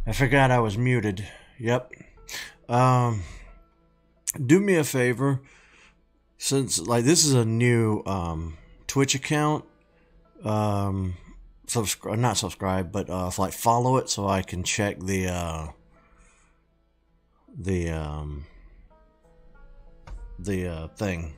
I forgot I was muted. Yep. Um, do me a favor, since like this is a new Twitch account. Subscribe, not subscribe, but like follow it so I can check the thing.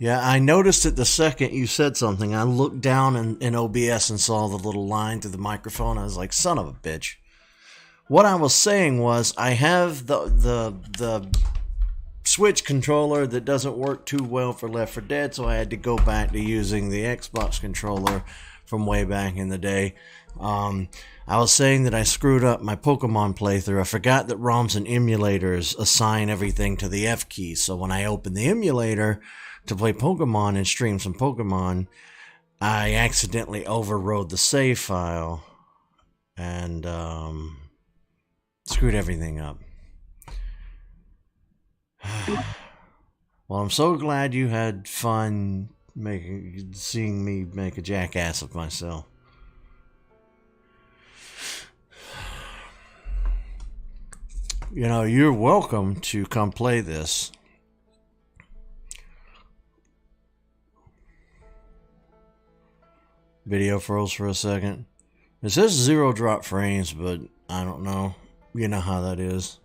Yeah, I noticed it the second you said something. I looked down in OBS and saw the little line through the microphone. I was like, son of a bitch. What I was saying was I have the Switch controller that doesn't work too well for Left 4 Dead, so I had to go back to using the Xbox controller from way back in the day. I was saying that I screwed up my Pokemon playthrough. I forgot that ROMs and emulators assign everything to the F key, so when I opened the emulator to play Pokemon and stream some Pokemon, I accidentally overrode the save file and screwed everything up. Well, I'm so glad you had fun seeing me make a jackass of myself. You know, you're welcome to come play this. Video froze for a second. It says 0 drop frames, but I don't know. You know how that is.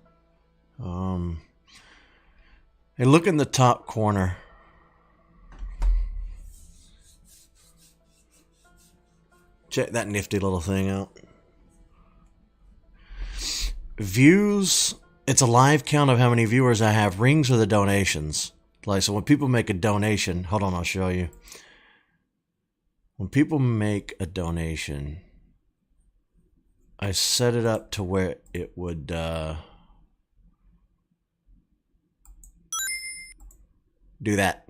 Hey, look in the top corner. Check that nifty little thing out. Views, it's a live count of how many viewers I have. Rings are the donations. Like, so when people make a donation, hold on, I'll show you. When people make a donation, I set it up to where it would do that.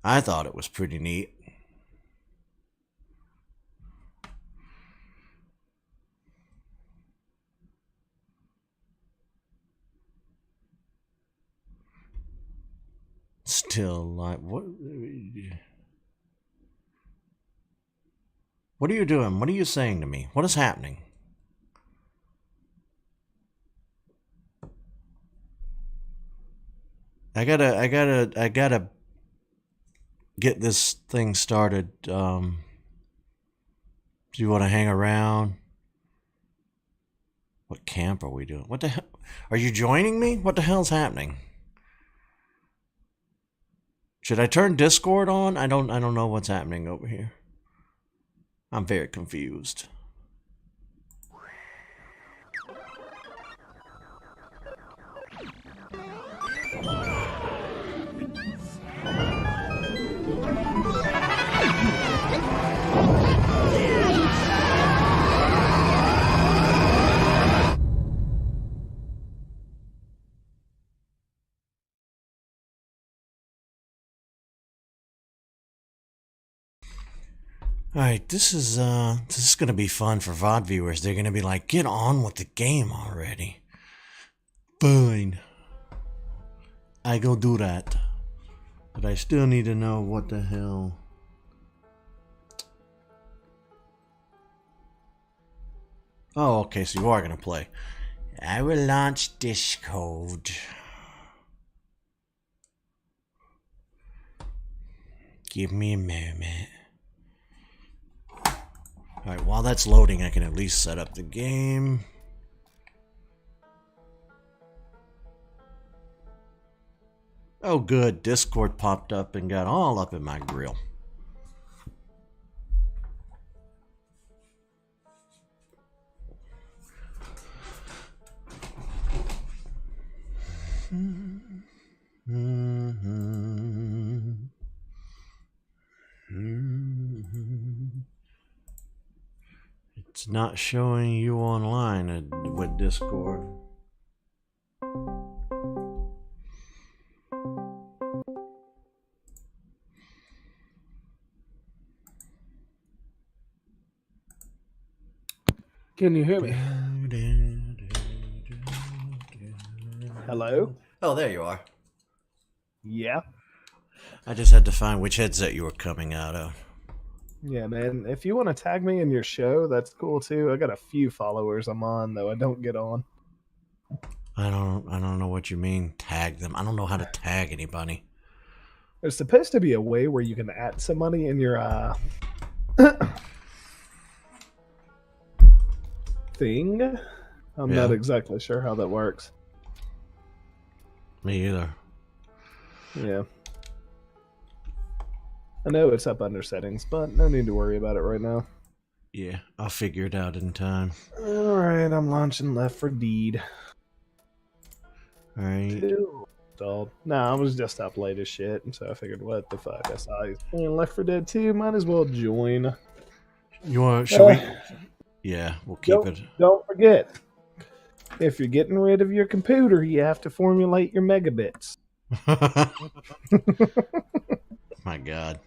I thought it was pretty neat. Still, like, what are you doing? What are you saying to me? What is happening? I gotta get this thing started. Do you want to hang around? What camp are we doing? What the hell? Are you joining me? What the hell's happening? Should I turn Discord on? I don't know what's happening over here. I'm very confused. Alright, this is gonna be fun for VOD viewers. They're gonna be like, get on with the game already. Fine. I go do that. But I still need to know what the hell. Oh, okay, so you are gonna play. I will launch Discord. Give me a moment. Alright, while that's loading, I can at least set up the game. Oh good, Discord popped up and got all up in my grill. It's not showing you online with Discord. Can you hear me? Hello? Oh, there you are. Yeah. I just had to find which headset you were coming out of. Yeah, man. If you want to tag me in your show, that's cool too. I got a few followers I'm on, though I don't get on. I don't know what you mean. Tag them. I don't know how to tag anybody. There's supposed to be a way where you can add somebody in your thing. I'm not exactly sure how that works. Me either. Yeah. I know it's up under settings, but no need to worry about it right now. Yeah, I'll figure it out in time. Alright, I'm launching Left 4 Dead. Alright. Installed. Nah, I was just up late as shit, and so I figured, what the fuck? I saw he's playing Left 4 Dead 2, might as well join. You want? Should we? Yeah, we'll keep it. Don't forget, if you're getting rid of your computer, you have to formulate your megabits. My God.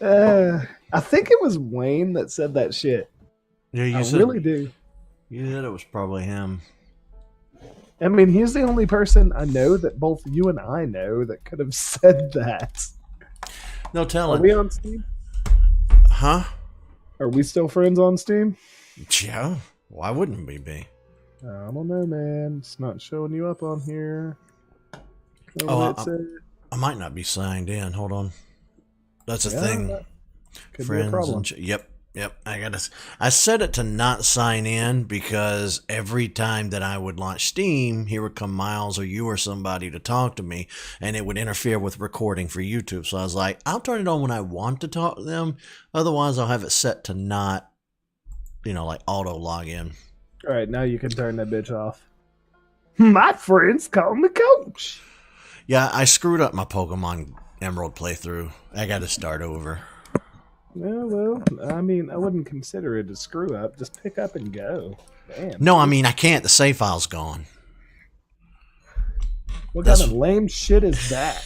I think it was Wayne that said that shit. Yeah, I really do. You said it was probably him. I mean, he's the only person I know that both you and I know that could have said that. No telling. Are we on Steam? Huh? Are we still friends on Steam? Yeah. Why wouldn't we be? I don't know, man. It's not showing you up on here. I might not be signed in. Hold on. That's a thing. Could Friends be a problem. Yep. I set it to not sign in because every time that I would launch Steam, here would come Miles or you or somebody to talk to me, and it would interfere with recording for YouTube. So I was like, I'll turn it on when I want to talk to them. Otherwise, I'll have it set to not, like auto login. All right, now you can turn that bitch off. My friends call me Coach. Yeah, I screwed up my Pokemon Emerald playthrough. I got to start over. Yeah, well, I mean, I wouldn't consider it a screw up. Just pick up and go. Damn. No, I mean, I can't. The save file's gone. What kind of lame shit is that?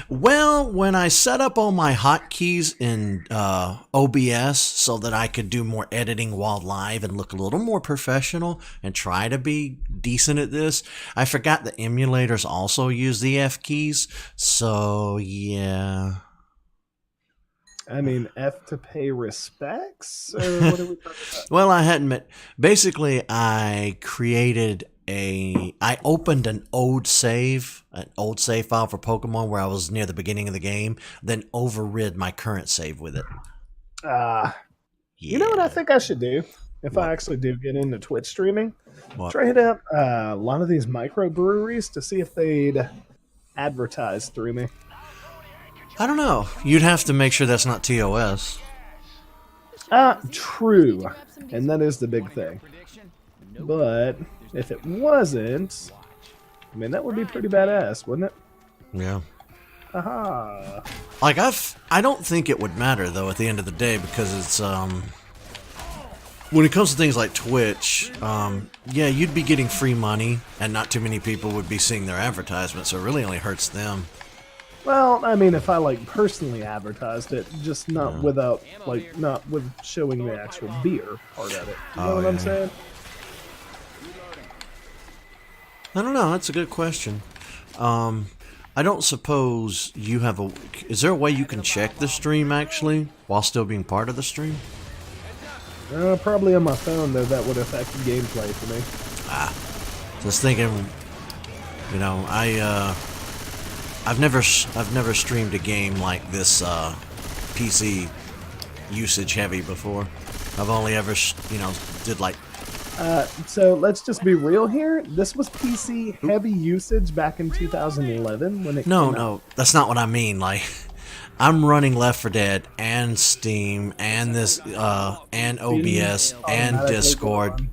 Well, when I set up all my hotkeys in OBS so that I could do more editing while live and look a little more professional and try to be decent at this, I forgot the emulators also use the F keys. So, yeah. I mean, F to pay respects? Or what are we talking about? Well, I hadn't met. Basically, I opened an old save file for Pokemon where I was near the beginning of the game, then overrid my current save with it. You know what I think I should do? If I actually do get into Twitch streaming? Try hit up a lot of these microbreweries to see if they'd advertise through me. I don't know. You'd have to make sure that's not TOS. True. And that is the big thing. But if it wasn't, I mean, that would be pretty badass, wouldn't it? Yeah. Aha. Like, I don't think it would matter, though, at the end of the day, because it's, when it comes to things like Twitch, yeah, you'd be getting free money, and not too many people would be seeing their advertisements, so it really only hurts them. Well, I mean, if I, personally advertised it, just not without, not with showing the actual beer part of it. You know what I'm saying? I don't know. That's a good question. I don't suppose you have a... Is there a way you can check the stream, actually, while still being part of the stream? Probably on my phone, though. That would affect the gameplay for me. Just thinking, I've never streamed a game like this PC usage heavy before. I've only ever, did like... So let's just be real here. This was PC heavy usage back in 2011 when it came out. No, that's not what I mean. Like, I'm running Left 4 Dead and Steam and this and OBS and Discord.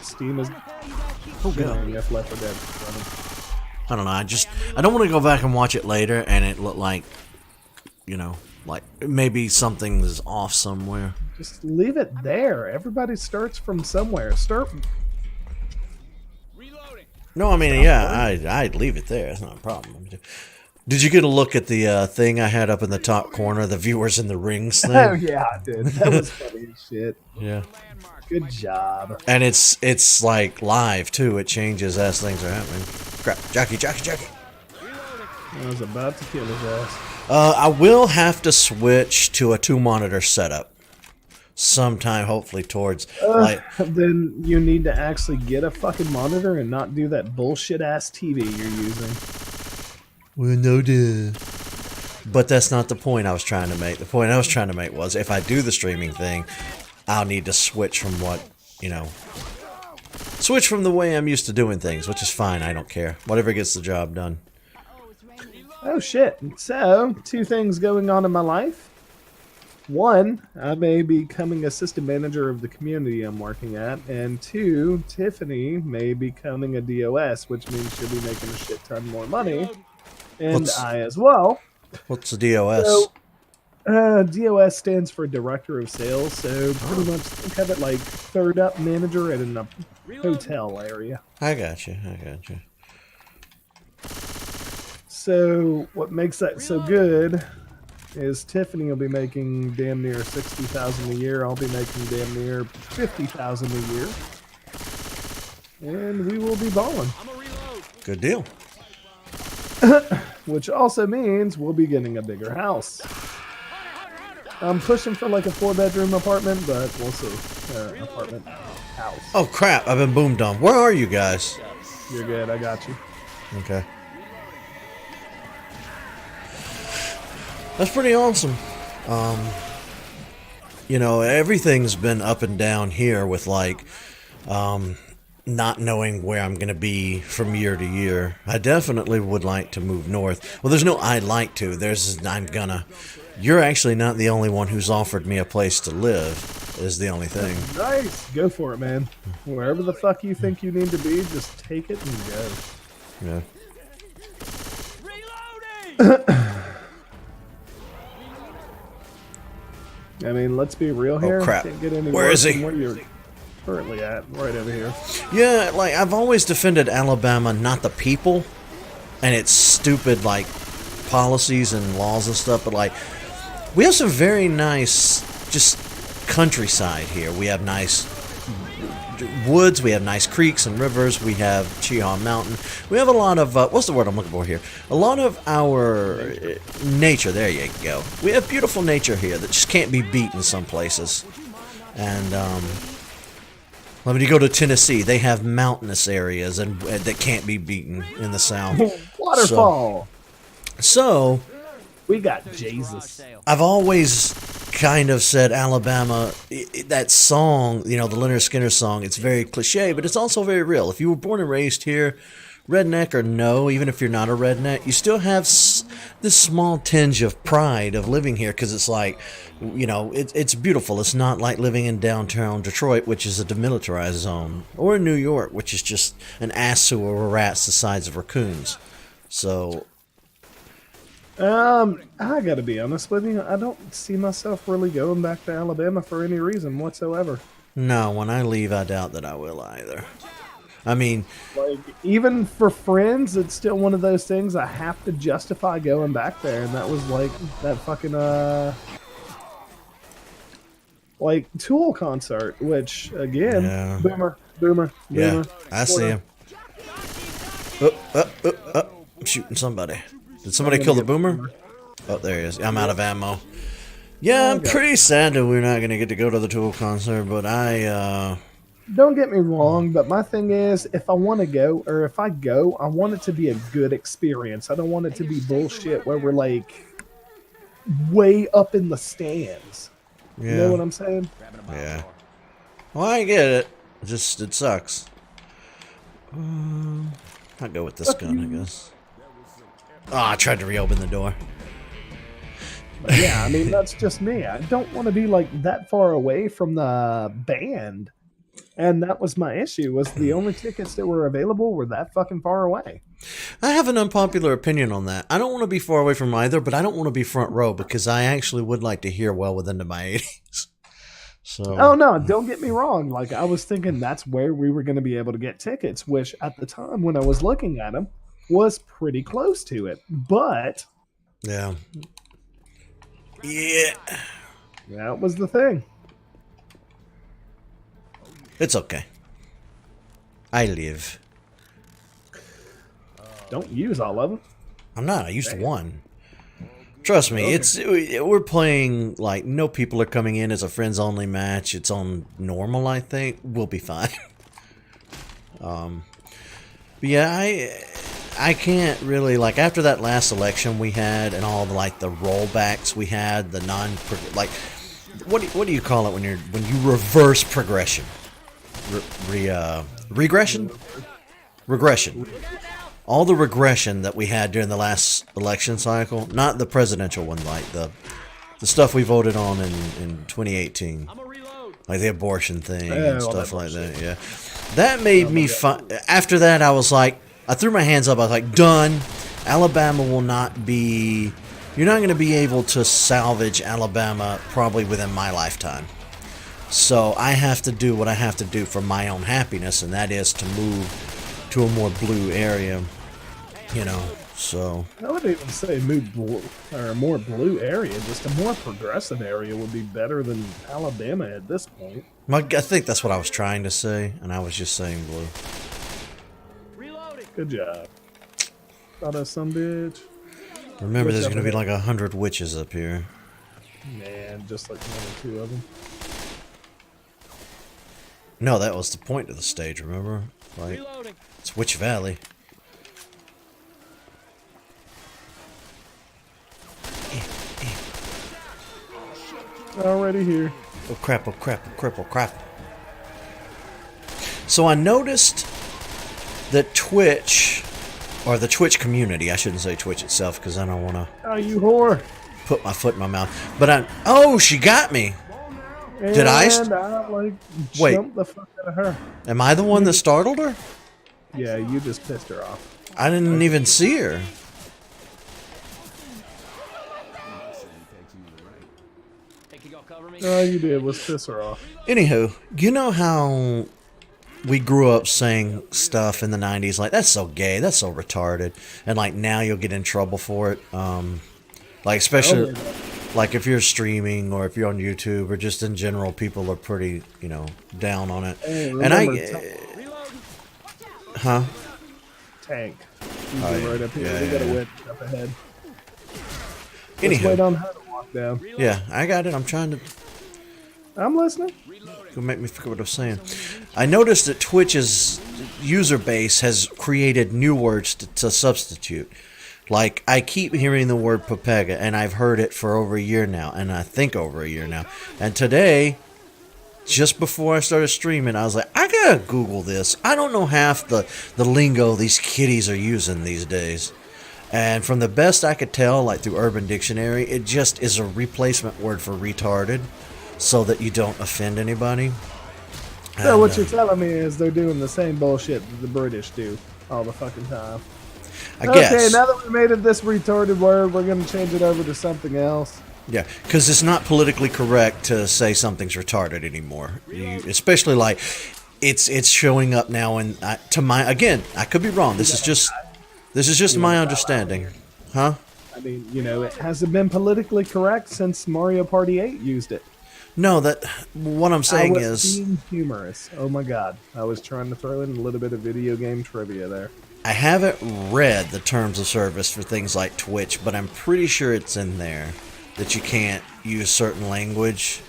Steam is if Left 4 Dead is running. I don't know. I don't want to go back and watch it later and it look like, like maybe something's off somewhere. Just leave it there. Everybody starts from somewhere. No, I mean, yeah, I'd leave it there. That's not a problem. Did you get a look at the thing I had up in the top corner, the viewers in the rings thing? Oh, yeah, I did. That was funny as shit. Yeah. Good job. And it's like live, too. It changes as things are happening. Crap. Jackie. I was about to kill his ass. I will have to switch to a 2-monitor setup sometime, hopefully towards like. Then you need to actually get a fucking monitor and not do that bullshit ass TV you're using. Well, no, duh. But that's not the point I was trying to make. The point I was trying to make was if I do the streaming thing, I'll need to switch from switch from the way I'm used to doing things, which is fine. I don't care. Whatever gets the job done. Oh shit. So, 2 things going on in my life. 1, I may be becoming assistant manager of the community I'm working at. And 2, Tiffany may be becoming a DOS, which means she'll be making a shit ton more money. And I as well. What's the DOS? So, DOS stands for Director of Sales, so pretty much think of it like third up manager at a hotel area. I got you. So what makes that so good is Tiffany will be making damn near $60,000 a year. I'll be making damn near $50,000 a year, and we will be balling. Good deal. Which also means we'll be getting a bigger house. I'm pushing for like a 4-bedroom apartment, but we'll see. Apartment house. Oh crap! I've been boom dumped. Where are you guys? You're good. I got you. Okay. That's pretty awesome. Everything's been up and down here with like, not knowing where I'm going to be from year to year. I definitely would like to move north. Well, there's no I'd like to. I'm gonna. You're actually not the only one who's offered me a place to live, is the only thing. Nice. Go for it, man. Wherever the fuck you think you need to be, just take it and go. Yeah. I mean, let's be real here. Oh, crap. Can't get any Where is he? where you're currently at, right over here. Yeah, like, I've always defended Alabama, not the people, and its stupid, like, policies and laws and stuff, but, like, we have some very nice, just, countryside here. We have nice woods, we have nice creeks and rivers, we have Cheaha Mountain. We have a lot of, what's the word I'm looking for here? A lot of our nature, there you go. We have beautiful nature here that just can't be beat in some places. And, when you go to Tennessee, they have mountainous areas and that can't be beaten in the South. Waterfall! So, we got Jesus. I've always kind of said Alabama, that song, the Leonard Skinner song, it's very cliche, but it's also very real. If you were born and raised here, redneck or no, even if you're not a redneck, you still have this small tinge of pride of living here because it's like, it's beautiful. It's not like living in downtown Detroit, which is a demilitarized zone, or in New York, which is just an ass sewer of rats the size of raccoons. So... I gotta be honest with you. I don't see myself really going back to Alabama for any reason whatsoever. No, when I leave, I doubt that I will either. I mean... Like, even for friends, it's still one of those things I have to justify going back there, and that was like that fucking, like, Tool concert, which, again, yeah. Boomer. Yeah, I see him. I'm shooting somebody. Did somebody kill the boomer? Oh, there he is. I'm out of ammo. Yeah, I'm pretty sad that we're not going to get to go to the Tool concert, but Don't get me wrong, but my thing is, if I want to go, or if I go, I want it to be a good experience. I don't want it to be bullshit where we're, like, way up in the stands. Yeah. You know what I'm saying? Yeah. Well, I get it. It sucks. I'll go with this gun, I guess. Oh, I tried to reopen the door. But yeah, I mean, that's just me. I don't want to be, like, that far away from the band. And that was my issue, was the only tickets that were available were that fucking far away. I have an unpopular opinion on that. I don't want to be far away from either, but I don't want to be front row because I actually would like to hear well within my 80s. So. Oh, no, don't get me wrong. Like, I was thinking that's where we were going to be able to get tickets, which at the time when I was looking at them was pretty close to it. But... Yeah. Yeah. That was the thing. It's okay. I live. Don't use all of them. I'm not. I used one. Trust me, we're playing like no people are coming in as a friends only match. It's on normal, I think. We'll be fine. But yeah, I can't really like after that last election we had and all the like the rollbacks we had, the like what do you call it when you reverse progression? Regression? Regression. All the regression that we had during the last election cycle, not the presidential one, like the stuff we voted on in 2018, like the abortion thing and stuff like that. Yeah, that made me fun. After that, I was like, I threw my hands up. I was like, done. Alabama will not be. You're not going to be able to salvage Alabama probably within my lifetime. So I have to do what I have to do for my own happiness, and that is to move to a more blue area. You know, so I wouldn't even say move blue or a more blue area. Just a more progressive area would be better than Alabama at this point. I think that's what I was trying to say, and I was just saying blue. Good job. Thought of some bitch. Remember, there's going to be like 100 witches up here. Man, just like 1 or 2 of them. No, that was the point of the stage. Remember, like it's Witch Valley. Already here. Oh crap, oh crap, oh crap, oh crap. So I noticed that Twitch, or the Twitch community, I shouldn't say Twitch itself because I don't want to Oh, you whore. put my foot in my mouth. But oh, she got me. Did I? Like, Wait. jumped the fuck out of her. Am I the one that startled her? Yeah, you just pissed her off. I didn't even see her. All you did was piss her off. Anywho, you know how we grew up saying stuff in the 90s like, that's so gay, that's so retarded, and like now you'll get in trouble for it. Like especially like if you're streaming or if you're on YouTube or just in general, people are pretty, you know, down on it. Hey, and Tank. You Oh, go right up here. yeah, We yeah, got a yeah. witch up ahead. Let's Anywho, wait on her to walk down. yeah, I got it. I'm trying to I'm listening. make me forget what I was saying. I noticed that Twitch's user base has created new words to substitute. Like, I keep hearing the word Pepega, and I've heard it for over a year now, and I think over a year now. And today, just before I started streaming, I was like, I gotta Google this. I don't know half the lingo these kiddies are using these days. And from the best I could tell, like through Urban Dictionary, it just is a replacement word for retarded, so that you don't offend anybody. So And, what you're telling me is they're doing the same bullshit that the British do all the fucking time. I guess. Okay, now that we made it this retarded word, we're going to change it over to something else. Yeah, because it's not politically correct to say something's retarded anymore. Especially like it's showing up now, and to my again, I could be wrong. This is just my understanding, huh? I mean, you know, it hasn't been politically correct since Mario Party 8 used it. No, what I'm saying I was is being humorous. Oh my god, I was trying to throw in a little bit of video game trivia there. I haven't read the terms of service for things like Twitch, but I'm pretty sure it's in there that you can't use certain language.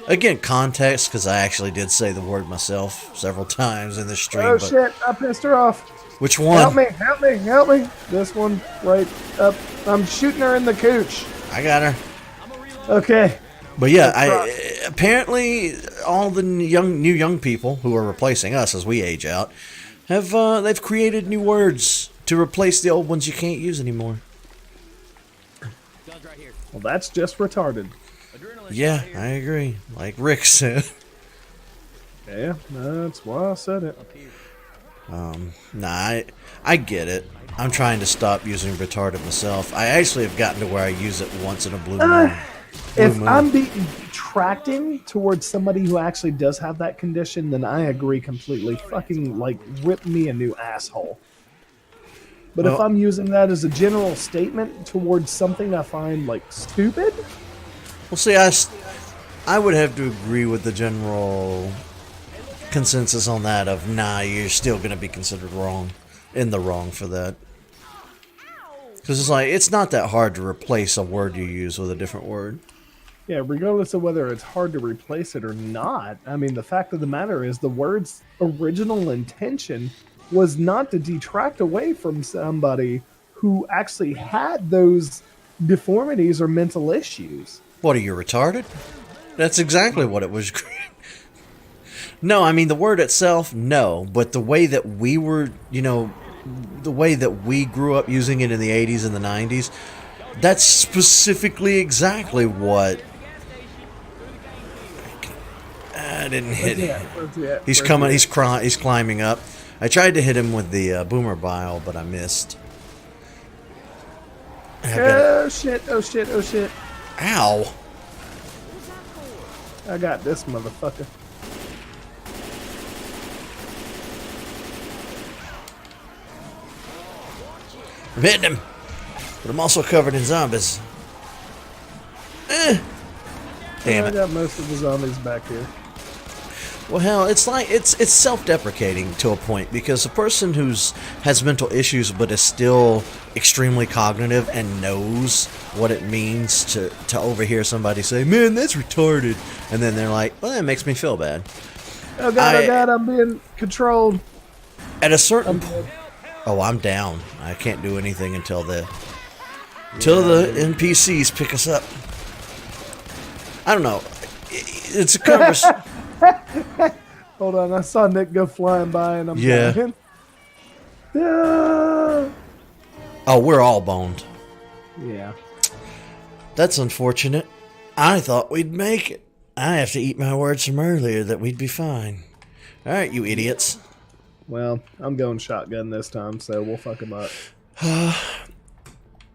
Again, context, because I actually did say the word myself several times in the stream. Oh but shit, I pissed her off. Which one? Help me, help me, help me. This one right up. I'm shooting her in the cooch. I got her. Okay. But yeah, apparently all the new young people who are replacing us as we age out have they've created new words to replace the old ones you can't use anymore. Well, that's just retarded. Yeah, I agree. Like Rick said. Yeah, that's why I said it. Nah, I get it. I'm trying to stop using retarded myself. I actually have gotten to where I use it once in a blue moon. If I'm detracting towards somebody who actually does have that condition, then I agree completely. Fucking, like, rip me a new asshole. But if I'm using that as a general statement towards something I find, like, stupid... Well, see, I would have to agree with the general consensus on that of, nah, you're still going to be considered wrong. In the wrong for that. Because it's like, it's not that hard to replace a word you use with a different word. Yeah, regardless of whether it's hard to replace it or not. I mean, the fact of the matter is the word's original intention was not to detract away from somebody who actually had those deformities or mental issues. What, are you retarded? That's exactly what it was. No, I mean, the word itself, no. But the way that we were, the way that we grew up using it in the 80s and the 90s, that's specifically exactly what... I didn't hit him. He's coming, he's climbing up. I tried to hit him with the boomer bile, but I missed. Oh shit, oh shit, oh shit. Ow. I got this motherfucker. I'm hitting him, but I'm also covered in zombies. Damn it. I got most of the zombies back here. Well, hell, it's like it's self-deprecating to a point, because a person has mental issues but is still extremely cognitive and knows what it means to overhear somebody say, "Man, that's retarded," and then they're like, "Well, that makes me feel bad." Oh god, I'm being controlled. At a certain point, oh, I'm down. I can't do anything until the NPCs pick us up. I don't know. It's a conversation. Hold on, I saw Nick go flying by and I'm dying. Oh, we're all boned. Yeah. That's unfortunate. I thought we'd make it. I have to eat my words from earlier that we'd be fine. Alright, you idiots. Well, I'm going shotgun this time, so we'll fuck him up.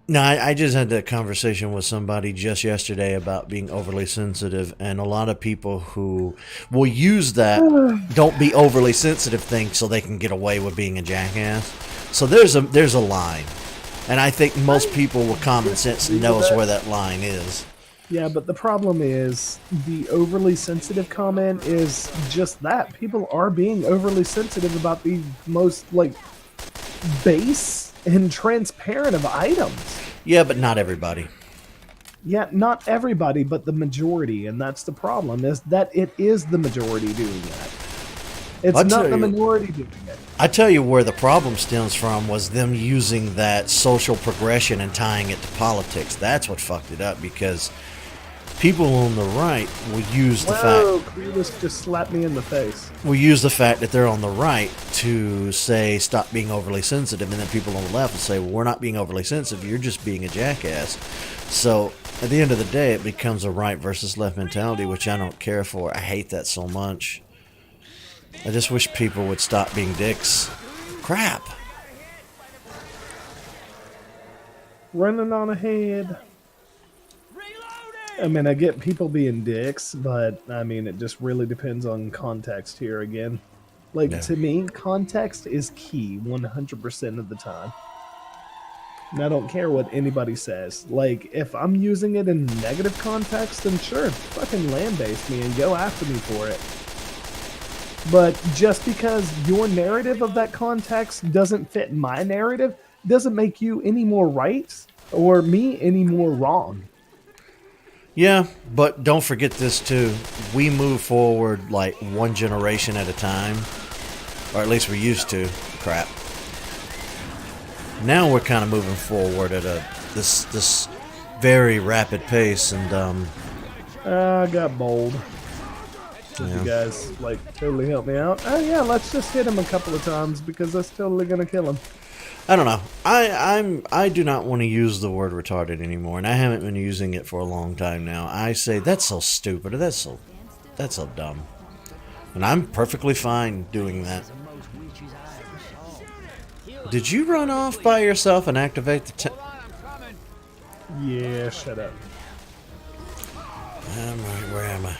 No, I just had a conversation with somebody just yesterday about being overly sensitive, and a lot of people who will use that "don't be overly sensitive" thing so they can get away with being a jackass. So there's a line, and I think most people with common sense knows where that line is. Yeah, but the problem is the overly sensitive comment is just that. People are being overly sensitive about the most, like, base and transparent of items. Yeah, but not everybody. Yeah, not everybody, but the majority, and that's the problem, is that it is the majority doing that. It's not the minority doing it. I tell you where the problem stems from was them using that social progression and tying it to politics. That's what fucked it up, because people on the right will use the fact... Cletus just slapped me in the face. Will use the fact that they're on the right to say, stop being overly sensitive, and then people on the left will say, well, we're not being overly sensitive, you're just being a jackass. So, at the end of the day, it becomes a right versus left mentality, which I don't care for. I hate that so much. I just wish people would stop being dicks. Crap. Running on ahead. I mean, I get people being dicks, but, I mean, it just really depends on context here again. Like, to me, context is key 100% of the time. And I don't care what anybody says. Like, if I'm using it in negative context, then sure, fucking land-base me and go after me for it. But just because your narrative of that context doesn't fit my narrative, doesn't make you any more right or me any more wrong. Yeah, but don't forget this too. We move forward like one generation at a time. Or at least we used to. Crap. Now we're kind of moving forward at this very rapid pace, and I got bold. Yeah. You guys like totally help me out. Oh yeah, let's just hit him a couple of times because that's totally gonna kill him. I don't know. I do not want to use the word retarded anymore, and I haven't been using it for a long time now. I say that's so stupid, or that's so dumb, and I'm perfectly fine doing that. Did you run off by yourself and activate the Yeah, shut up. Where am I?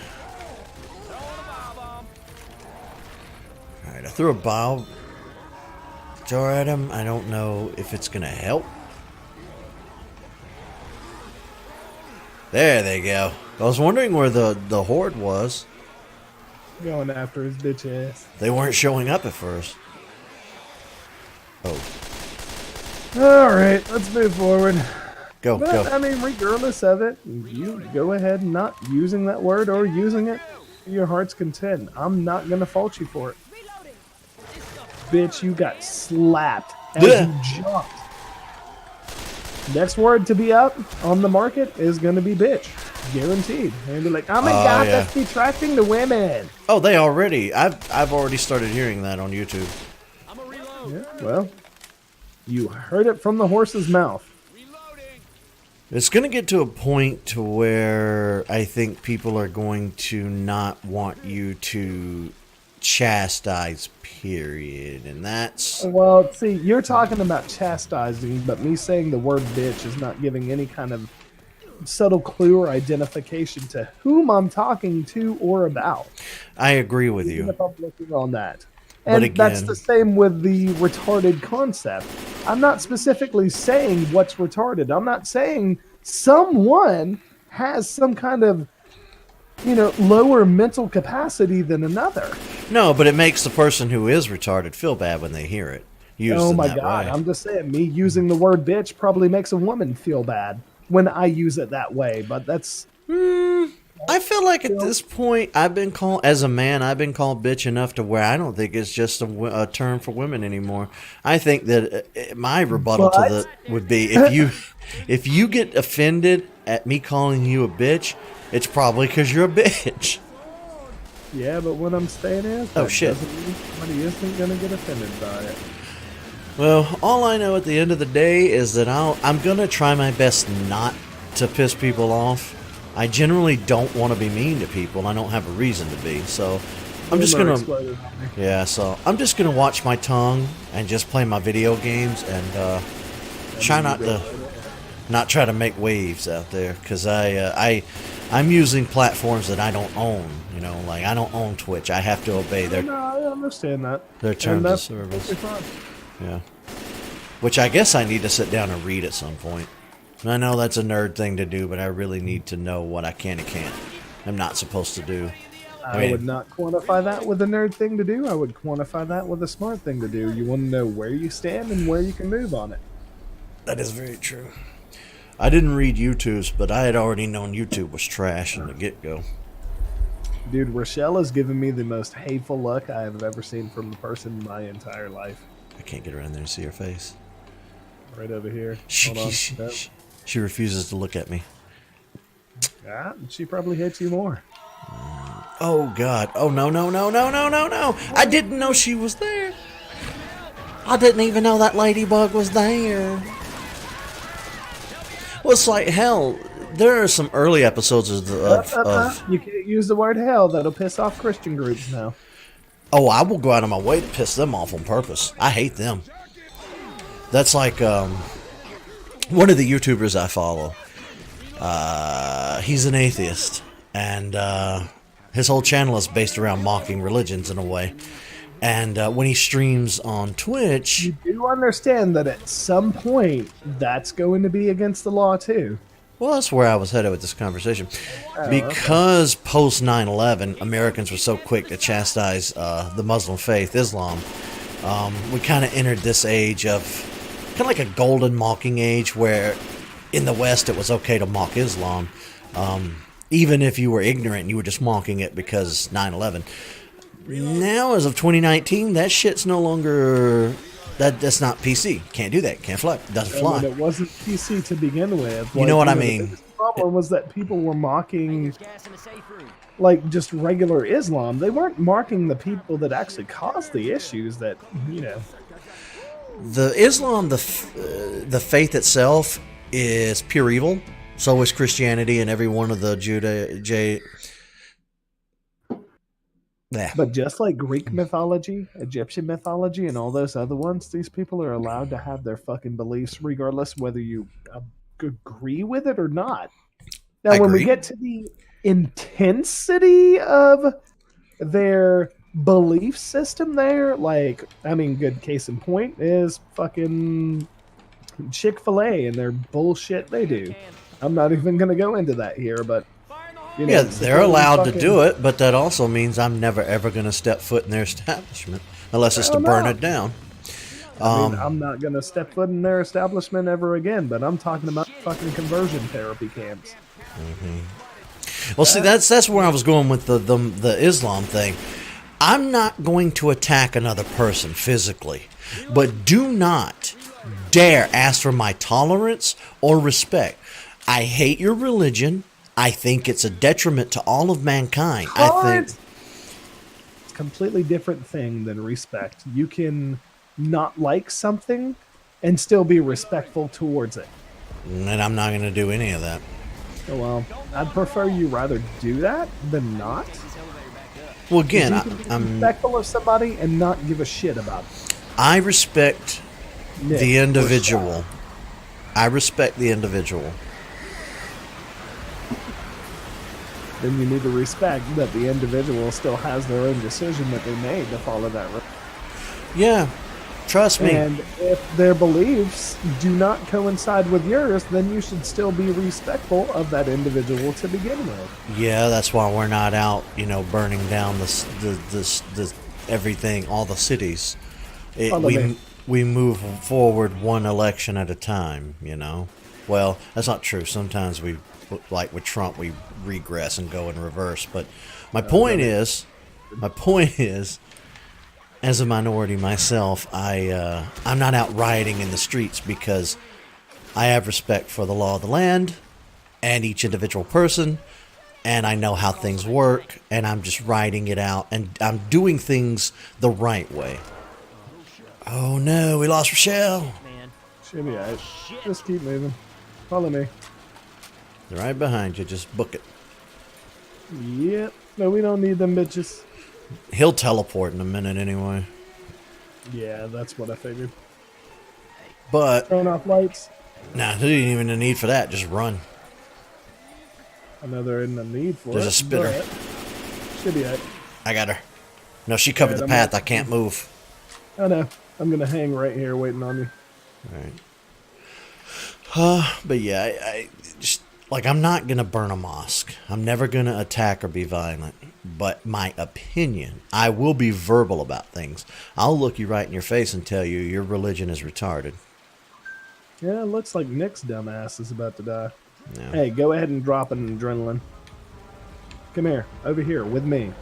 Alright, I threw a bile jar at him. I don't know if it's gonna help. There they go. I was wondering where the horde was. Going after his bitch ass. They weren't showing up at first. Oh. All right, let's move forward. Go, But, go. I mean, regardless of it, you go ahead and not using that word or using it to your heart's content. I'm not going to fault you for it. Bitch, you got slapped as Yeah. you jumped. Next word to be up on the market is going to be bitch. Guaranteed. And be like, oh my god, yeah. that's detracting to women. Oh, they already. I've already started hearing that on YouTube. Yeah, well, you heard it from the horse's mouth. It's going to get to a point to where I think people are going to not want you to chastise, period. And that's... Well, see, you're talking about chastising, but me saying the word bitch is not giving any kind of subtle clue or identification to whom I'm talking to or about. I agree with Even you. if I'm looking on that. But And again- that's the same with the retarded concept. I'm not specifically saying what's retarded. I'm not saying someone has some kind of, lower mental capacity than another. No, but it makes the person who is retarded feel bad when they hear it. Used Oh in my that god, way. I'm just saying, me using the word bitch probably makes a woman feel bad when I use it that way, but that's... I feel like at this point, I've been called, as a man, I've been called bitch enough to where I don't think it's just a term for women anymore. I think that my rebuttal to the would be if you get offended at me calling you a bitch, it's probably because you're a bitch. Yeah, but what I'm saying is... Oh, that shit. doesn't mean somebody isn't going to get offended by it. Well, all I know at the end of the day is that I'm gonna try my best not to piss people off. I generally don't want to be mean to people. I don't have a reason to be, so I'm just Rumor gonna... exploded on me. Yeah, so I'm just gonna watch my tongue and just play my video games and try not try to make waves out there, because I'm using platforms that I don't own. Like I don't own Twitch. I have to obey No, I understand that. their And terms of that's service. totally fine. Yeah, which I guess I need to sit down and read at some point. And I know that's a nerd thing to do, but I really need to know what I can and can't. I'm not supposed to do. I would not quantify that with a nerd thing to do. I would quantify that with a smart thing to do. You want to know where you stand and where you can move on it. That is very true. I didn't read YouTube's, but I had already known YouTube was trash from the get-go. Dude, Rochelle has given me the most hateful look I have ever seen from a person in my entire life. I can't get around there and see her face. Right over here. She, Hold on. she, Nope. she refuses to look at me. Ah, she probably hates you more. Oh, God. Oh, no, no, no, no, no, no, no. I didn't know she was there. I didn't even know that ladybug was there. Well, it's like, hell, there are some early episodes of You can't use the word hell. That'll piss off Christian groups now. Oh, I will go out of my way to piss them off on purpose. I hate them. That's like one of the YouTubers I follow. He's an atheist, and his whole channel is based around mocking religions in a way. And when he streams on Twitch, You do understand that at some point, that's going to be against the law, too. well, that's where I was headed with this conversation. Because post 9/11, Americans were so quick to chastise the Muslim faith, Islam, we kind of entered this age of kind of like a golden mocking age where in the West it was okay to mock Islam. Even if you were ignorant, you were just mocking it because 9/11. Now, as of 2019, that shit's no longer... That's not PC. Can't do that. Can't fly. Doesn't And fly. it wasn't PC to begin with. You know what I the mean. biggest problem was that people were mocking, like, just regular Islam. They weren't mocking the people that actually caused the issues that, The Islam, the faith itself, is pure evil. So is Christianity and every one of the But just like Greek mythology, Egyptian mythology, and all those other ones, these people are allowed to have their fucking beliefs regardless whether you agree with it or not. Now, when we agree. get to the intensity of their belief system there, like, I mean, good case in point is fucking Chick-fil-A and their bullshit they do. I'm not even going to go into that here, but... Yeah, they're allowed to do it, but that also means I'm never ever going to step foot in their establishment unless it's to burn it down. I mean, I'm not gonna step foot in their establishment ever again, but I'm talking about fucking conversion therapy camps. Well, see, that's where I was going with the Islam thing. I'm not going to attack another person physically, but do not dare ask for my tolerance or respect. I hate your religion. I think it's a detriment to all of mankind. I think it's a completely different thing than respect. You can not like something and still be respectful towards it. And I'm not going to do any of that. Oh, well, I'd prefer you rather do that than not. Well, again, I'm respectful of somebody and not give a shit about it. I respect the individual. I respect the individual. Then you need to respect that the individual still has their own decision that they made to follow that road. Yeah, trust me. And if their beliefs do not coincide with yours, then you should still be respectful of that individual to begin with. Yeah, that's why we're not out, burning down the everything, all the cities. We move forward one election at a time, Well, that's not true. Sometimes we, like with Trump, we regress and go in reverse. But my point is, as a minority myself, I'm not out rioting in the streets because I have respect for the law of the land and each individual person, and I know how things work, and I'm just riding it out, and I'm doing things the right way. Oh no, we lost Rochelle. Should be alright. Just keep moving. Follow me. They're right behind you. Just book it. Yep. No, we don't need them bitches. He'll teleport in a minute anyway. Yeah, that's what I figured. But turn off lights. Nah, there ain't even a need for that. Just run. I know there isn't a need for There's it. a spitter. Should be alright. I got her. No, she covered the path. I can't move. I know. I'm gonna hang right here waiting on you. Alright. But yeah, I just, I'm not gonna burn a mosque. I'm never gonna attack or be violent. But my opinion, I will be verbal about things. I'll look you right in your face and tell you your religion is retarded. Yeah, it looks like Nick's dumbass is about to die. Yeah. Hey, go ahead and drop an adrenaline. Come here, over here, with me.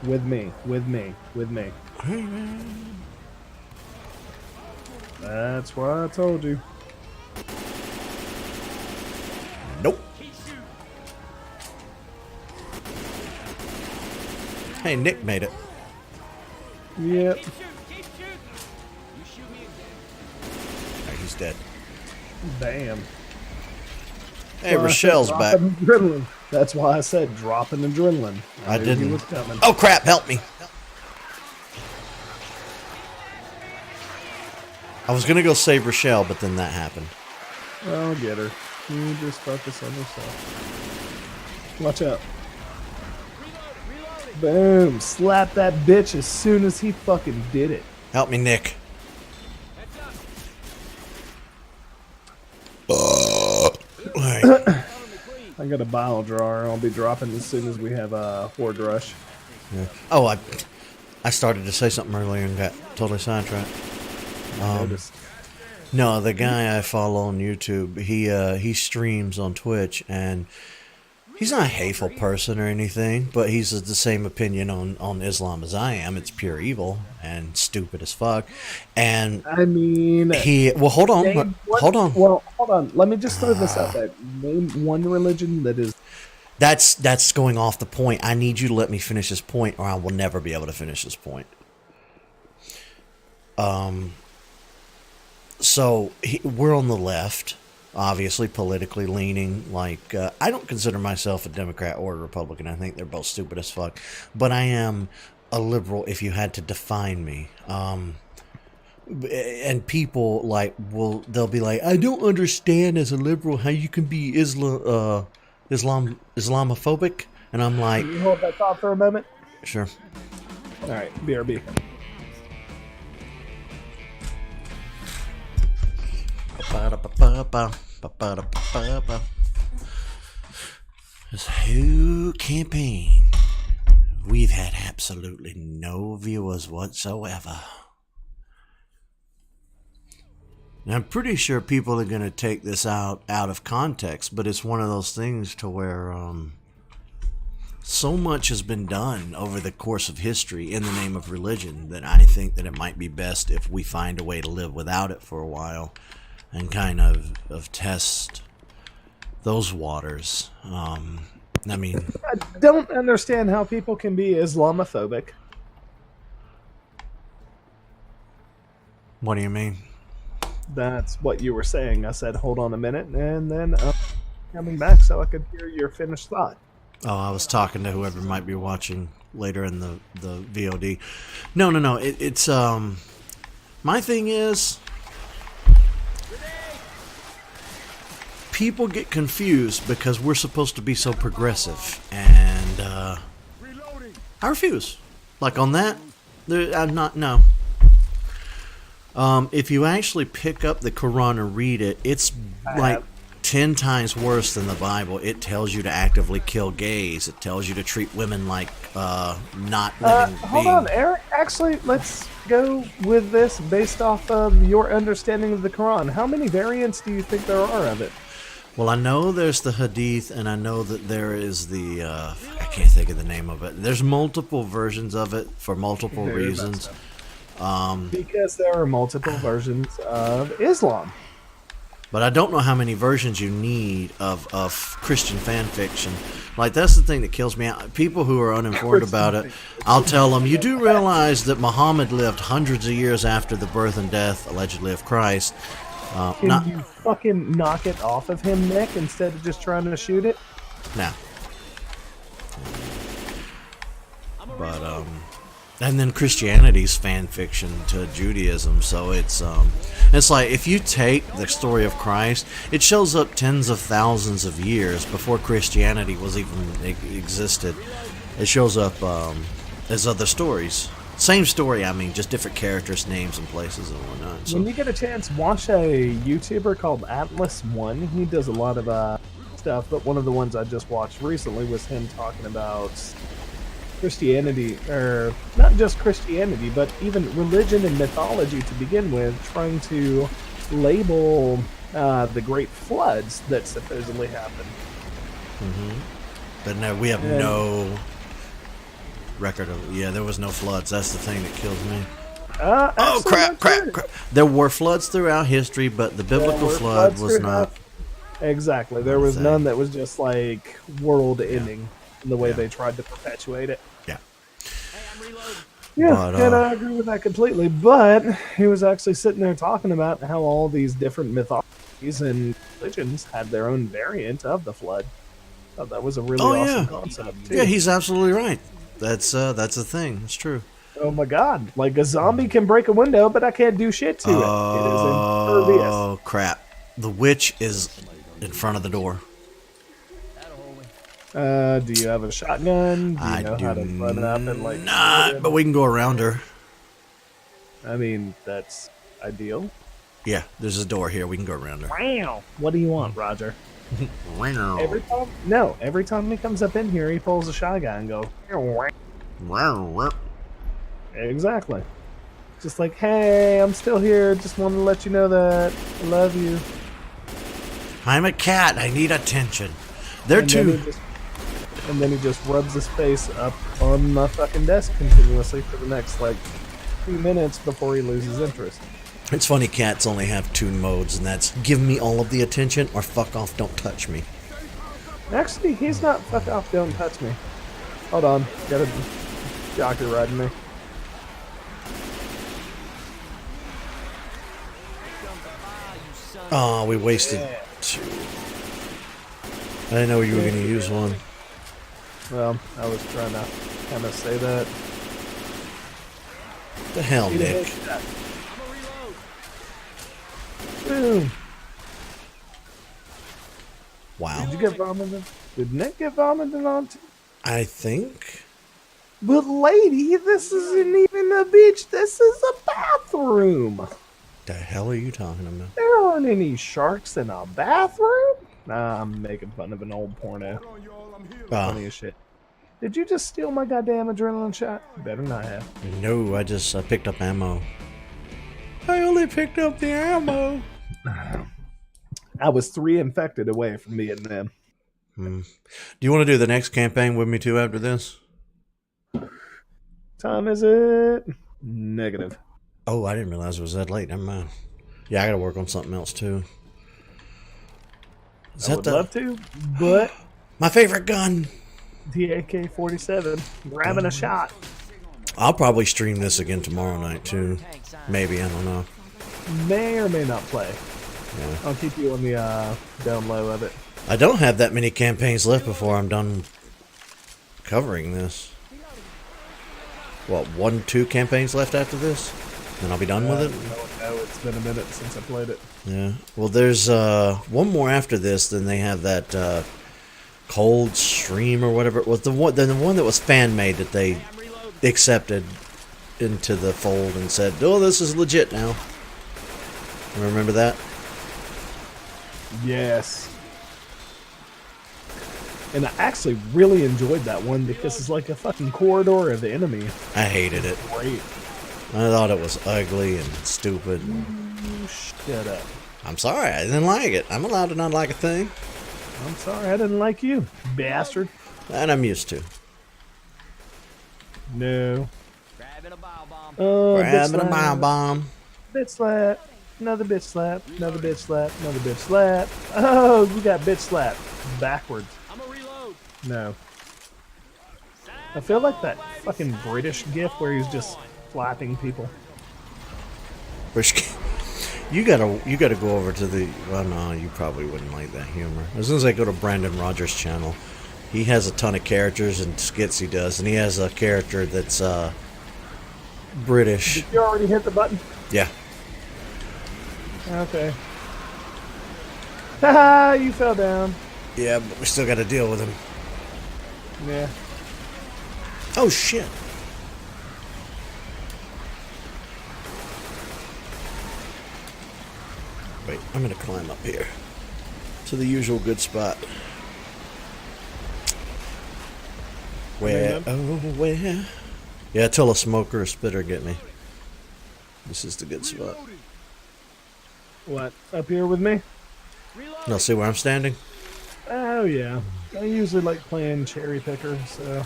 That's why I told you. Nope. Hey, Nick made it. Yep. Right, he's dead. Damn. Hey, Rochelle's back. Adrenaline. That's why I said drop an adrenaline. I didn't. He was coming. Oh crap! Help me. I was gonna go save Rochelle, but then that happened. I'll get her. You just focus on yourself. Watch out. Boom. Slap that bitch as soon as he fucking did it. Help me, Nick. Right. I got a bile drawer. I'll be dropping as soon as we have a horde rush. Yeah. Oh, I started to say something earlier and got totally sidetracked. No, the guy I follow on YouTube, he streams on Twitch, and he's not a hateful person or anything, but he's the same opinion on Islam as I am. It's pure evil and stupid as fuck. And I mean, hold on. Well, hold on. Let me just throw this out there. Name one religion that is. That's going off the point. I need you to let me finish this point, or I will never be able to finish this point. So we're on the left, obviously politically leaning. I don't consider myself a Democrat or a Republican. I think they're both stupid as fuck. But I am a liberal if you had to define me. And people they'll be like, I don't understand as a liberal how you can be Islamophobic. And I'm like, can you hold that thought for a moment? Sure. All right, BRB. This whole campaign, we've had absolutely no viewers whatsoever. And I'm pretty sure people are going to take this out of context, but it's one of those things to where so much has been done over the course of history in the name of religion that I think that it might be best if we find a way to live without it for a while and kind of test those waters. I mean, I don't understand how people can be Islamophobic. What do you mean? That's what you were saying. I said, hold on a minute, and then coming back so I could hear your finished thought. Oh, I was talking to whoever might be watching later in the VOD. No. It's my thing is, people get confused because we're supposed to be so progressive, and I refuse. Like on that, I'm not. No. If you actually pick up the Quran and read it, it's like 10 times worse than the Bible. It tells you to actively kill gays. It tells you to treat women like not living beings. Hold on, Eric. Actually, let's go with this based off of your understanding of the Quran. How many variants do you think there are of it? Well, I know there's the Hadith, and I know that there is the I can't think of the name of it. There's multiple versions of it for multiple reasons. Because there are multiple versions of Islam. But I don't know how many versions you need of Christian fan fiction. Like, that's the thing that kills me. People who are uninformed about it, I'll tell them, you do realize that Muhammad lived hundreds of years after the birth and death, allegedly, of Christ. Can you fucking knock it off of him, Nick, instead of just trying to shoot it? No. But, and then Christianity's fan fiction to Judaism, so it's like if you take the story of Christ, it shows up tens of thousands of years before Christianity was even existed. It shows up as other stories. Same story, I mean, just different characters, names, and places and whatnot. So. When you get a chance, watch a YouTuber called Atlas One. He does a lot of stuff, but one of the ones I just watched recently was him talking about Christianity, or not just Christianity, but even religion and mythology to begin with, trying to label the great floods that supposedly happened. Mm-hmm. But no, we have no record of. Yeah, there was no floods. That's the thing that kills me. Oh crap! There were floods throughout history, but the biblical flood was not. Exactly, there was none that was just like world-ending. The way they tried to perpetuate it. Yeah, but, and I agree with that completely. But he was actually sitting there talking about how all these different mythologies and religions had their own variant of the flood. I thought that was a really awesome concept, too. Yeah, he's absolutely right. That's a thing. It's true. Oh my god. Like, a zombie can break a window, but I can't do shit to it. It is impervious. Oh, crap. The witch is in front of the door. Do you have a shotgun? Do you know how to run up and like? Nah, but we can go around her. I mean, that's ideal. Yeah, there's a door here. We can go around her. Wow. What do you want, Roger? Every time he comes up in here, he pulls a shotgun and goes. Exactly. Just like, hey, I'm still here. Just wanted to let you know that I love you. I'm a cat. I need attention. They're too. And then he just rubs his face up on my fucking desk continuously for the next, like, 2 minutes before he loses interest. It's funny, cats only have 2 modes, and that's give me all of the attention or fuck off, don't touch me. Actually, he's not fuck off, don't touch me. Hold on, got a jockey riding me. Oh, we wasted 2. I didn't know you were going to use one. Well, I was trying to kind of say that. The hell, Nick? Boom. Wow. Did you get vomited? Did Nick get vomited on too? I think. But lady, this isn't even a beach. This is a bathroom. The hell are you talking about? There aren't any sharks in a bathroom. Nah, I'm making fun of an old porno. Funny as shit. Did you just steal my goddamn adrenaline shot? You better not have. No, I picked up ammo. I only picked up the ammo. I was 3 infected away from being them. Do you want to do the next campaign with me too after this? Time is it? Negative. Oh, I didn't realize it was that late. Never mind. Yeah, I got to work on something else too. I would love to, but my favorite gun, the AK-47, grabbing a shot. I'll probably stream this again tomorrow night too. Maybe, I don't know. May or may not play. Yeah. I'll keep you on the down low of it. I don't have that many campaigns left before I'm done covering this. What, 2 campaigns left after this? Then I'll be done with it? No, it's been a minute since I played it. Yeah. Well, there's one more after this. Then they have that cold stream or whatever it was. The one that was fan made that they accepted into the fold and said, "Oh, this is legit now." Remember that? Yes. And I actually really enjoyed that one because it's like a fucking corridor of the enemy. I hated it. Great. I thought it was ugly and stupid. Shut up. I'm sorry, I didn't like it. I'm allowed to not like a thing. I'm sorry, I didn't like you, bastard. And I'm used to. No. Grabbing a bio bomb. Oh, Grabbing a bio bomb. Bitch slap. Another bitch slap. Another bitch slap. Another bitch slap. Oh, you got bitch slap. Backwards. I'm a reload. No. I feel like that fucking British gif where he's just flapping people. You gotta go over to the. Well, no, you probably wouldn't like that humor. As soon as I go to Brandon Rogers' channel, he has a ton of characters and skits he does, and he has a character that's British. Did you already hit the button? Yeah. Okay. Haha, you fell down. Yeah, but we still got to deal with him. Yeah. Oh shit. Wait, I'm gonna climb up here to the usual good spot. Where? Oh, where? Yeah, till a smoker or spitter get me. This is the good spot. What? Up here with me? Now see where I'm standing? Oh yeah. I usually like playing cherry picker, so.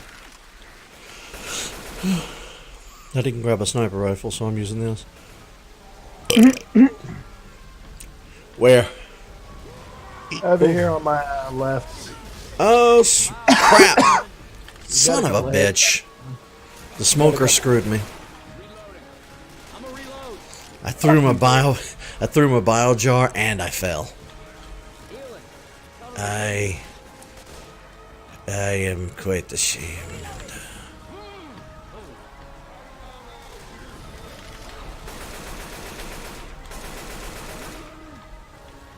I didn't grab a sniper rifle, so I'm using this. Where? Over here on my left. Oh, crap! Son of a bitch. The smoker screwed me. I'm a reload. I threw my bile jar and I fell. I am quite ashamed.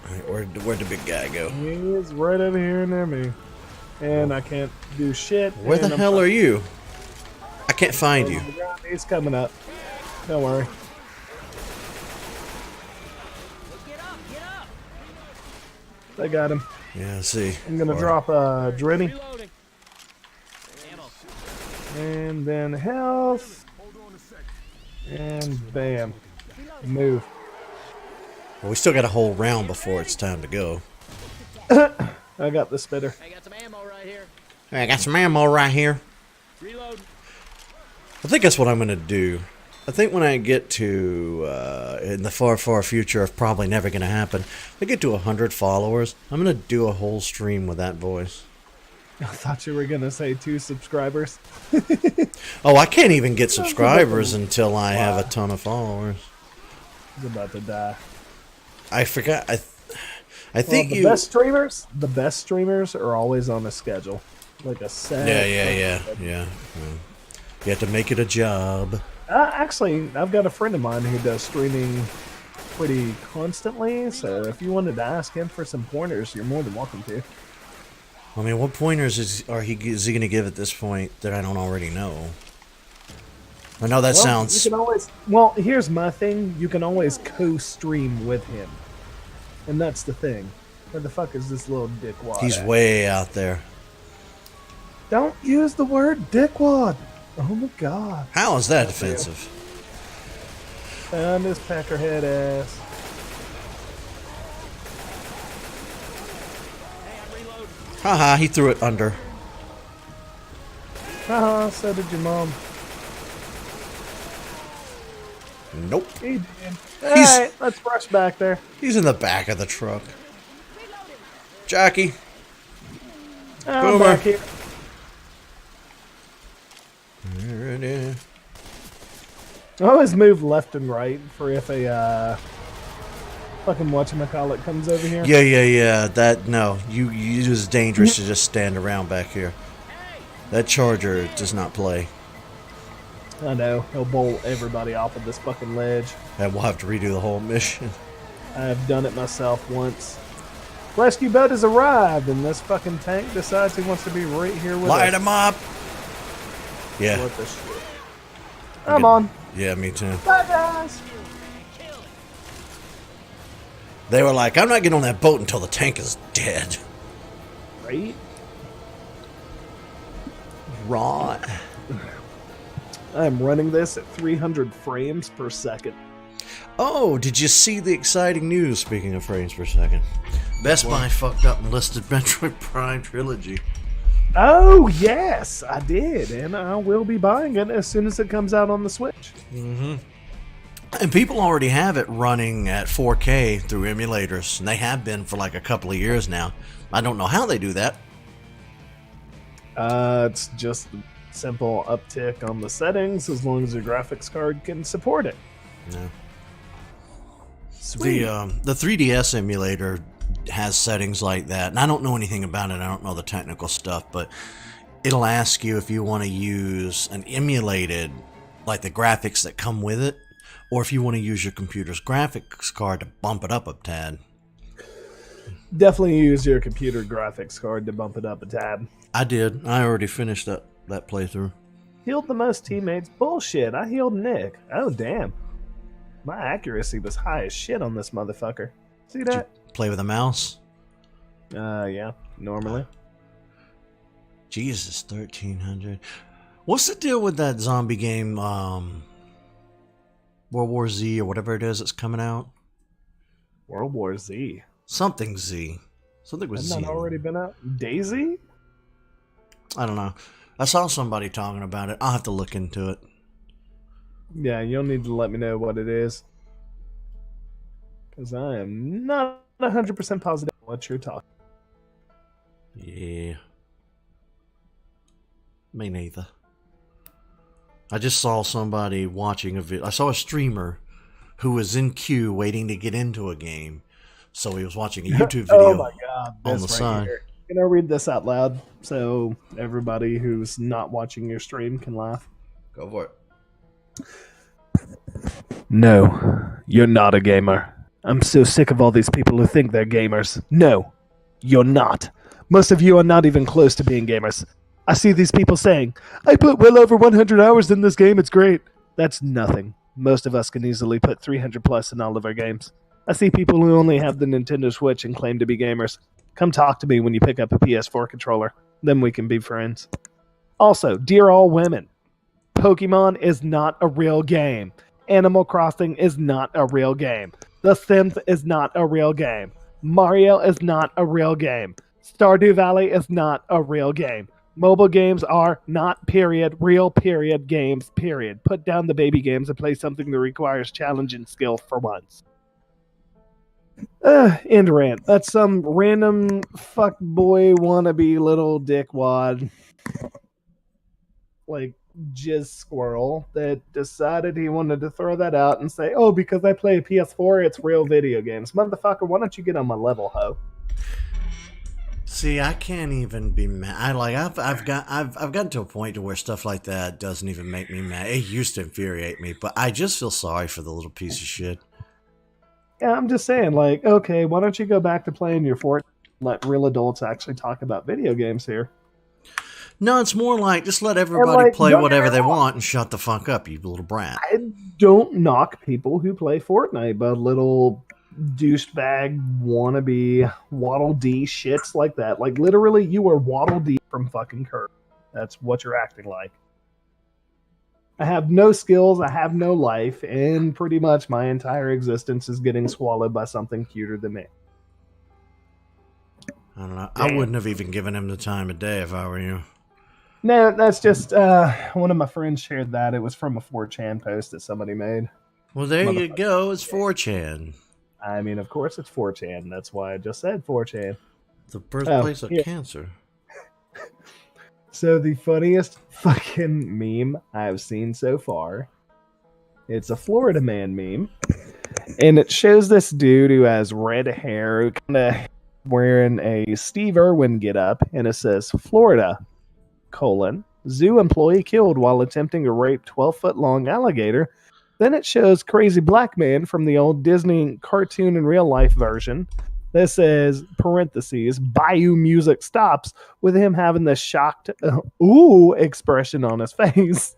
Alright, where'd the big guy go? He's right over here near me. And I can't do shit. Where the hell are you? I can't find you. He's coming up. Don't worry. Get up, get up. I got him. Yeah, let's see. I'm gonna drop a Drenny. Reloading. Ammo. And then health. And bam. Move. Well, we still got a whole round before it's time to go. I got the spitter. I got some ammo right here. Hey, I got some ammo right here. Reload. I think that's what I'm going to do. I think when I get to, in the far, far future of probably never going to happen, if I get to 100 followers, I'm going to do a whole stream with that voice. I thought you were gonna say 2 subscribers. Oh, I can't even get subscribers until I have a ton of followers. He's about to die. I forgot. I think the best streamers are always on a schedule, like a set. Yeah. You have to make it a job. Actually, I've got a friend of mine who does streaming pretty constantly. So if you wanted to ask him for some pointers, you're more than welcome to. I mean, what pointers is he going to give at this point that I don't already know? I know that sounds. You can always. Well, here's my thing. You can always co-stream with him, and that's the thing. Where the fuck is this little dickwad? He's way out there. Don't use the word dickwad. Oh my god. How is that offensive? Found his peckerhead ass. Haha, he threw it under. Haha, so did your mom. Nope. He did. Alright, let's rush back there. He's in the back of the truck. Jackie. I'm Boomer. back here. I always move left and right for if a fucking whatchamacallit comes over here. Yeah. That no, you it's dangerous to just stand around back here. That charger does not play. I know, he'll bowl everybody off of this fucking ledge. And we'll have to redo the whole mission. I've done it myself once. Rescue boat has arrived, and this fucking tank decides he wants to be right here with us. Light him up. Yeah. What the shit? I'm on. Yeah, me too. Bye, guys. They were like, I'm not getting on that boat until the tank is dead. Right? Right. I'm running this at 300 frames per second. Oh, did you see the exciting news, speaking of frames per second? Best Buy fucked up and listed Metroid Prime Trilogy. Oh, yes, I did. And I will be buying it as soon as it comes out on the Switch. Mm-hmm. And people already have it running at 4K through emulators. And they have been for like a couple of years now. I don't know how they do that. It's just a simple uptick on the settings as long as your graphics card can support it. Yeah. Sweet. The 3DS emulator has settings like that, and I don't know anything about it. I don't know the technical stuff, but it'll ask you if you want to use an emulated, like the graphics that come with it, or if you want to use your computer's graphics card to bump it up a tad. Definitely use your computer graphics card to bump it up a tad. I did. I already finished that playthrough. Healed the most teammates. Bullshit. I healed Nick. Oh, damn. My accuracy was high as shit on this motherfucker. See Did that? you play with a mouse? Yeah. Normally. Jesus, 1300. What's the deal with that zombie game, World War Z or whatever it is that's coming out? World War Z. Something Z. Something with Z. Hasn't that already been out? Daisy? I don't know. I saw somebody talking about it. I'll have to look into it. Yeah, you'll need to let me know what it is. Because I am not 100% positive what you're talking. Yeah. Me neither. I just saw somebody watching a video. I saw a streamer who was in queue waiting to get into a game. So he was watching a YouTube video Oh my god, on the side. Here. Can I read this out loud so everybody who's not watching your stream can laugh? Go for it. No, you're not a gamer. I'm so sick of all these people who think they're gamers. No, you're not. Most of you are not even close to being gamers. I see these people saying, I put well over 100 hours in this game, it's great. That's nothing. Most of us can easily put 300 plus in all of our games. I see people who only have the Nintendo Switch and claim to be gamers. Come talk to me when you pick up a PS4 controller. Then we can be friends. Also, dear all women, Pokemon is not a real game. Animal Crossing is not a real game. The Sims is not a real game. Mario is not a real game. Stardew Valley is not a real game. Mobile games are not, period, real, period, games, period. Put down the baby games and play something that requires challenge and skill for once. End rant. That's some random fuckboy wannabe little dickwad. Like, jizz squirrel that decided he wanted to throw that out and say, oh, because I play a PS4, it's real video games. Motherfucker, why don't you get on my level, ho? See, I can't even be mad. I've gotten to a point to where stuff like that doesn't even make me mad. It used to infuriate me, but I just feel sorry for the little piece of shit. Yeah, I'm just saying, like, okay, why don't you go back to playing your Fortnite and let real adults actually talk about video games here? No, it's more like just let everybody play don't whatever get me they wrong. want and shut the fuck up, you little brat. I don't knock people who play Fortnite, but little douchebag wannabe Waddle Dee shits like that. Like, literally, you are Waddle Dee from fucking Kirk. That's what you're acting like. I have no skills, I have no life, and pretty much my entire existence is getting swallowed by something cuter than me. I don't know. I wouldn't have even given him the time of day if I were you. No, that's just one of my friends shared that. It was from a 4chan post that somebody made. Well, there you go. It's 4chan. I mean, of course it's 4chan. That's why I just said 4chan. The birthplace of yeah. cancer. So the funniest fucking meme I've seen so far, it's a Florida man meme. And it shows this dude who has red hair, kind of wearing a Steve Irwin getup, and it says, Florida, zoo employee killed while attempting to rape 12-foot-long alligator. Then it shows crazy black man from the old Disney cartoon and real life version. That says, parentheses, Bayou music stops, with him having this shocked, ooh expression on his face.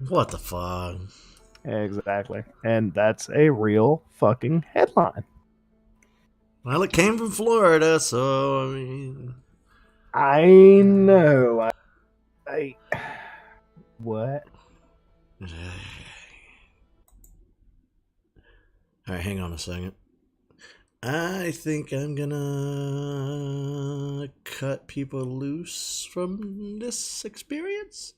What the fuck? Exactly. And that's a real fucking headline. Well, it came from Florida, so, I mean... I know. I what? Alright, hang on a second. I think I'm gonna cut people loose from this experience.